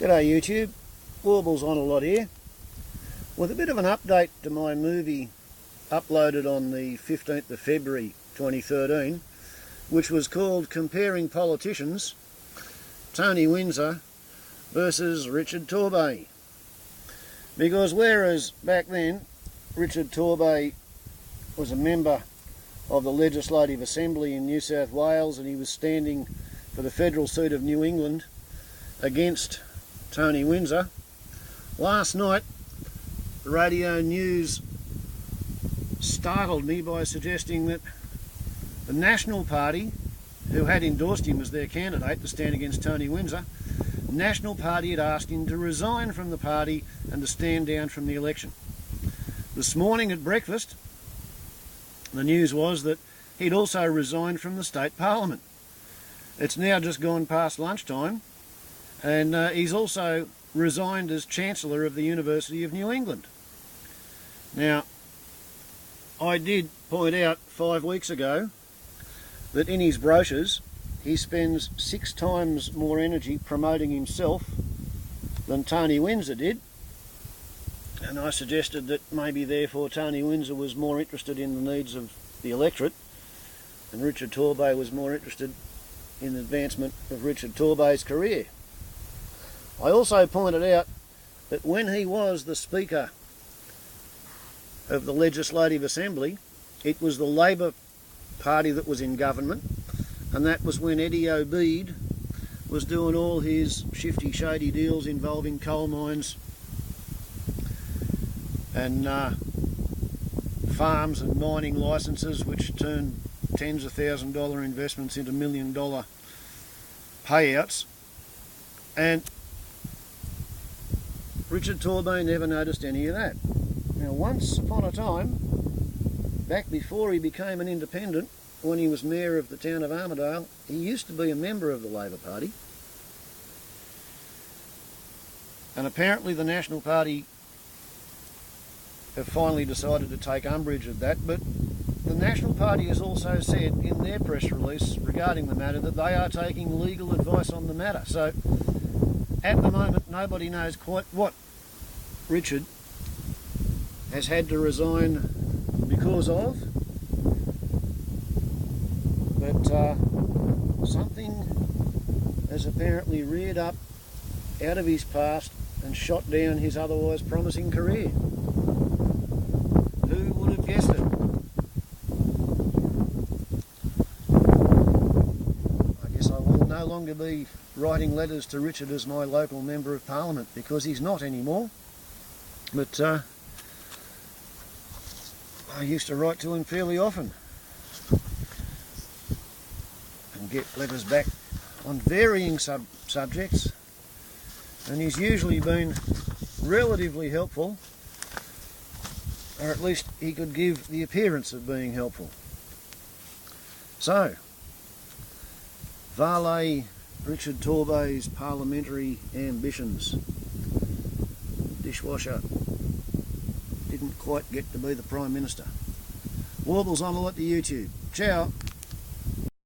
G'day YouTube, Warbles on a lot here, with a bit of an update to my movie uploaded on the 15th of February 2013, which was called Comparing Politicians, Tony Windsor versus Richard Torbay. Because whereas back then Richard Torbay was a member of the Legislative Assembly in New South Wales and he was standing for the federal seat of New England against Tony Windsor, last night the radio news startled me by suggesting that the National Party, who had endorsed him as their candidate to stand against Tony Windsor, the National Party had asked him to resign from the party and to stand down from the election. This morning at breakfast, the news was that he'd also resigned from the State Parliament. It's now just gone past lunchtime, and he's also resigned as Chancellor of the University of New England. Now, I did point out 5 weeks ago that in his brochures he spends 6 times more energy promoting himself than Tony Windsor did, and I suggested that maybe therefore Tony Windsor was more interested in the needs of the electorate and Richard Torbay was more interested in the advancement of Richard Torbay's career. I also pointed out that when he was the Speaker of the Legislative Assembly, it was the Labor Party that was in government, and that was when Eddie Obeid was doing all his shifty, shady deals involving coal mines and farms and mining licences, which turned tens of $1,000 investments into $1 million payouts. And Richard Torbay never noticed any of that. Now, once upon a time, back before he became an independent, when he was mayor of the town of Armidale, he used to be a member of the Labor Party. And apparently the National Party have finally decided to take umbrage at that, but the National Party has also said in their press release regarding the matter that they are taking legal advice on the matter. So at the moment nobody knows quite what Richard has had to resign because of, but something has apparently reared up out of his past and shot down his otherwise promising career. Who would have guessed it? I guess I will no longer be writing letters to Richard as my local Member of Parliament, because he's not anymore. But I used to write to him fairly often and get letters back on varying subjects, and he's usually been relatively helpful, or at least he could give the appearance of being helpful. So, Vale Richard Torbay's parliamentary ambitions. Dishwasher didn't quite get to be the Prime Minister. Warbles on a lot to YouTube. Ciao.